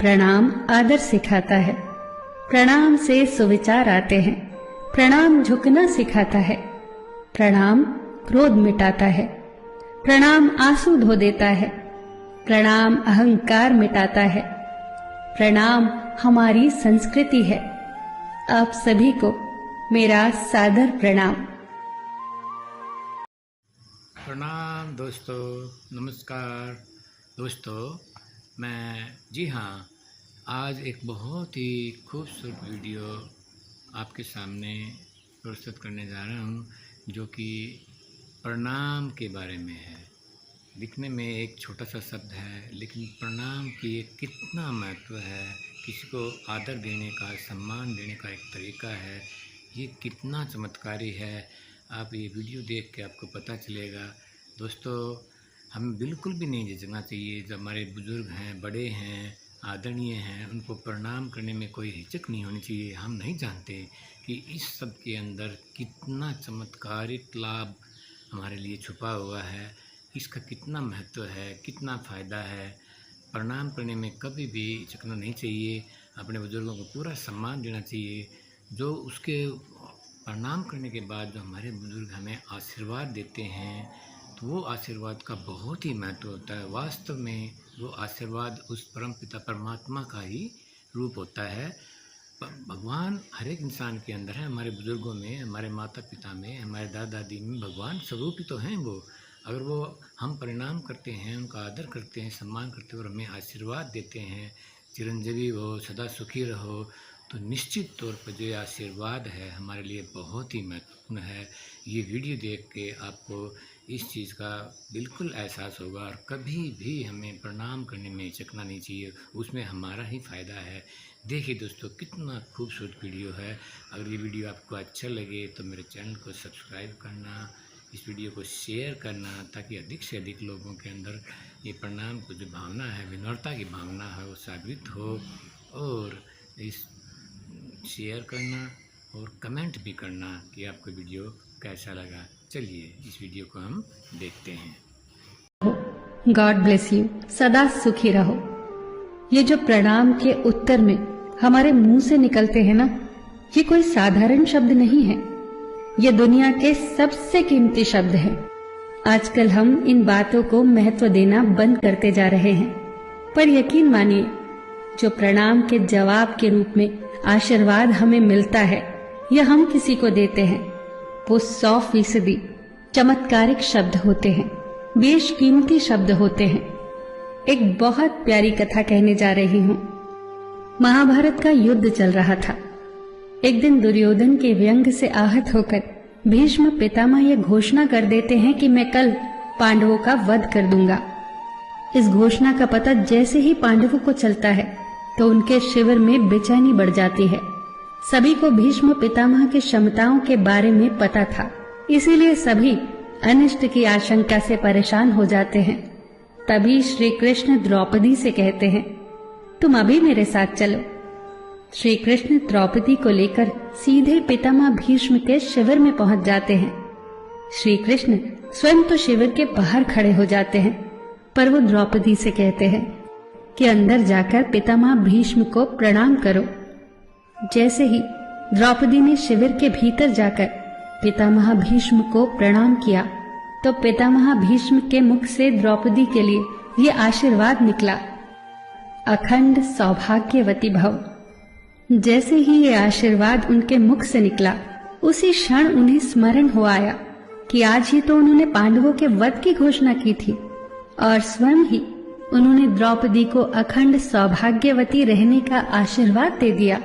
प्रणाम आदर सिखाता है, प्रणाम से सुविचार आते हैं। प्रणाम झुकना सिखाता है, प्रणाम क्रोध मिटाता है। प्रणाम आंसू धो देता है, प्रणाम अहंकार मिटाता है। प्रणाम हमारी संस्कृति है। आप सभी को मेरा सादर प्रणाम। प्रणाम दोस्तों, नमस्कार दोस्तों। जी हाँ, आज एक बहुत ही खूबसूरत वीडियो आपके सामने प्रस्तुत करने जा रहा हूँ, जो कि प्रणाम के बारे में है। दिखने में एक छोटा सा शब्द है, लेकिन प्रणाम की कितना महत्व है, किसी को आदर देने का, सम्मान देने का एक तरीका है, ये कितना चमत्कारी है। आप ये वीडियो देख के आपको पता चलेगा। दोस्तों, हमें बिल्कुल भी नहीं झिझकना चाहिए। जो हमारे बुज़ुर्ग हैं, बड़े हैं, आदरणीय हैं, उनको प्रणाम करने में कोई हिचक नहीं होनी चाहिए। हम नहीं जानते कि इस सब के अंदर कितना चमत्कारिक लाभ हमारे लिए छुपा हुआ है, इसका कितना महत्व है, कितना फ़ायदा है। प्रणाम करने में कभी भी हिचकना नहीं चाहिए। अपने बुज़ुर्गों को पूरा सम्मान देना चाहिए। जो उसके प्रणाम करने के बाद जो हमारे बुज़ुर्ग हमें आशीर्वाद देते हैं, तो वो आशीर्वाद का बहुत ही महत्व होता है। वास्तव में वो आशीर्वाद उस परमपिता परमात्मा का ही रूप होता है। भगवान हर एक इंसान के अंदर है। हमारे बुज़ुर्गों में, हमारे माता पिता में, हमारे दादा दादी में भगवान स्वरूप ही तो हैं वो। अगर वो हम प्रणाम करते हैं, उनका आदर करते हैं, सम्मान करते हैं और हमें आशीर्वाद देते हैं, चिरंजीवी हो, सदा सुखी रहो, तो निश्चित तौर पर जो आशीर्वाद है हमारे लिए बहुत ही महत्वपूर्ण है। ये वीडियो देख के आपको इस चीज़ का बिल्कुल एहसास होगा और कभी भी हमें प्रणाम करने में हिचकना नहीं चाहिए। उसमें हमारा ही फ़ायदा है। देखिए दोस्तों, कितना खूबसूरत वीडियो है। अगर ये वीडियो आपको अच्छा लगे तो मेरे चैनल को सब्सक्राइब करना, इस वीडियो को शेयर करना, ताकि अधिक से अधिक लोगों के अंदर ये प्रणाम को जो भावना है, विनम्रता की भावना है, वो जागृत हो। और इस शेयर करना और कमेंट भी करना कि आपको वीडियो कैसा लगा। चलिए इस वीडियो को हम देखते हैं। God bless you. सदा सुखी रहो। ये जो प्रणाम के उत्तर में हमारे मुंह से निकलते हैं ना, ये कोई साधारण शब्द नहीं है। ये दुनिया के सबसे कीमती शब्द हैं। आजकल हम इन बातों को महत्व देना बंद करते जा रहे हैं, पर यकीन मानिए, जो प्रणाम के जवाब के रूप में आशीर्वाद हमें मिलता है या हम किसी को देते हैं, वो 100% चमत्कारिक शब्द होते हैं, बेशकीमती शब्द होते हैं। एक बहुत प्यारी कथा कहने जा रही हूँ। महाभारत का युद्ध चल रहा था। एक दिन दुर्योधन के व्यंग से आहत होकर भीष्म पितामह यह घोषणा कर देते हैं कि मैं कल पांडवों का वध कर दूंगा। इस घोषणा का पता जैसे ही पांडवों को चलता है तो उनके शिविर में बेचैनी बढ़ जाती है। सभी को भीष्म पितामह की क्षमताओं के बारे में पता था, इसीलिए सभी अनिष्ट की आशंका से परेशान हो जाते हैं। तभी श्री कृष्ण द्रौपदी से कहते हैं, तुम अभी मेरे साथ चलो। श्री कृष्ण द्रौपदी को लेकर सीधे पितामह भीष्म के शिविर में पहुंच जाते हैं। श्री कृष्ण स्वयं तो शिविर के बाहर खड़े हो जाते हैं, पर वो द्रौपदी से कहते हैं कि अंदर जाकर पितामह भीष्म को प्रणाम करो। जैसे ही द्रौपदी ने शिविर के भीतर जाकर पितामह भीष्म को प्रणाम किया, तो पितामह भीष्म के मुख से द्रौपदी के लिए ये आशीर्वाद निकला, अखंड सौभाग्यवती भव। जैसे ही ये आशीर्वाद उनके मुख से निकला, उसी क्षण उन्हें स्मरण हो आया कि आज ही तो उन्होंने पांडवों के वध की घोषणा की थी और स्वयं ही उन्होंने द्रौपदी को अखंड सौभाग्यवती रहने का आशीर्वाद दे दिया।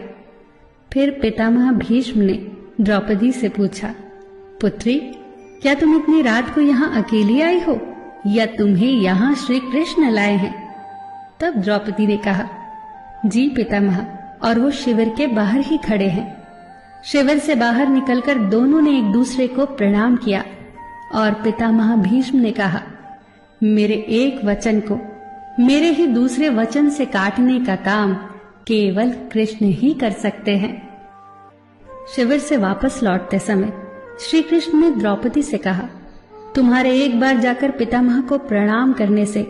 फिर पितामह भीष्म ने द्रौपदी से पूछा, पुत्री, क्या तुम इतनी रात को यहाँ अकेली आई हो या तुम्हें यहाँ श्री कृष्ण लाए हैं? तब द्रौपदी ने कहा, जी पितामह, और वो शिविर के बाहर ही खड़े हैं। शिविर से बाहर निकलकर दोनों ने एक दूसरे को प्रणाम किया और पितामह भीष्म ने कहा, मेरे एक वचन को मेरे ही दूसरे वचन से काटने का काम केवल कृष्ण ही कर सकते हैं। शिविर से वापस लौटते समय श्री कृष्ण ने द्रौपदी से कहा, तुम्हारे एक बार जाकर पितामह को प्रणाम करने से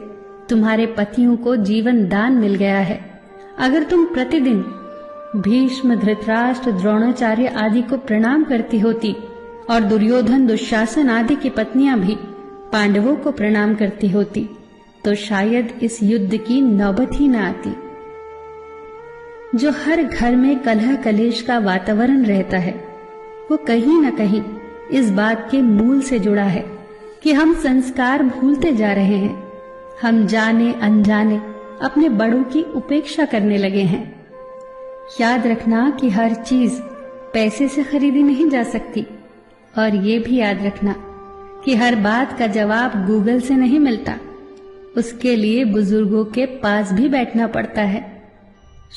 तुम्हारे पतियों को जीवन दान मिल गया है। अगर तुम प्रतिदिन भीष्म, धृतराष्ट्र, द्रोणाचार्य आदि को प्रणाम करती होती और दुर्योधन, दुशासन आदि की पत्नियां भी पांडवों को प्रणाम करती होती तो शायद इस युद्ध की नौबत ही न आती। जो हर घर में कलह कलेश का वातावरण रहता है वो कहीं न कहीं इस बात के मूल से जुड़ा है कि हम संस्कार भूलते जा रहे हैं। हम जाने अनजाने अपने बड़ों की उपेक्षा करने लगे हैं। याद रखना कि हर चीज पैसे से खरीदी नहीं जा सकती, और ये भी याद रखना कि हर बात का जवाब गूगल से नहीं मिलता। उसके लिए बुजुर्गों के पास भी बैठना पड़ता है।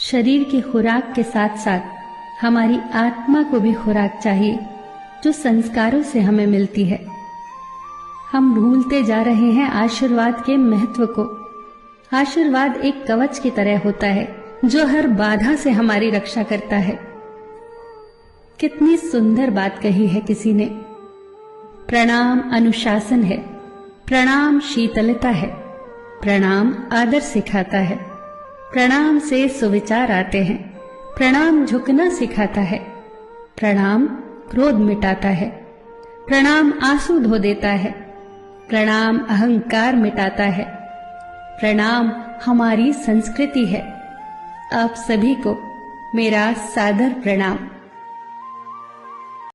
शरीर की खुराक के साथ साथ हमारी आत्मा को भी खुराक चाहिए जो संस्कारों से हमें मिलती है। हम भूलते जा रहे हैं आशीर्वाद के महत्व को। आशीर्वाद एक कवच की तरह होता है जो हर बाधा से हमारी रक्षा करता है। कितनी सुंदर बात कही है किसी ने। प्रणाम अनुशासन है, प्रणाम शीतलता है, प्रणाम आदर सिखाता है, प्रणाम से सुविचार आते हैं, प्रणाम झुकना सिखाता है, प्रणाम क्रोध मिटाता है, प्रणाम आंसू धो देता है, प्रणाम अहंकार मिटाता है, प्रणाम हमारी संस्कृति है। आप सभी को मेरा सादर प्रणाम।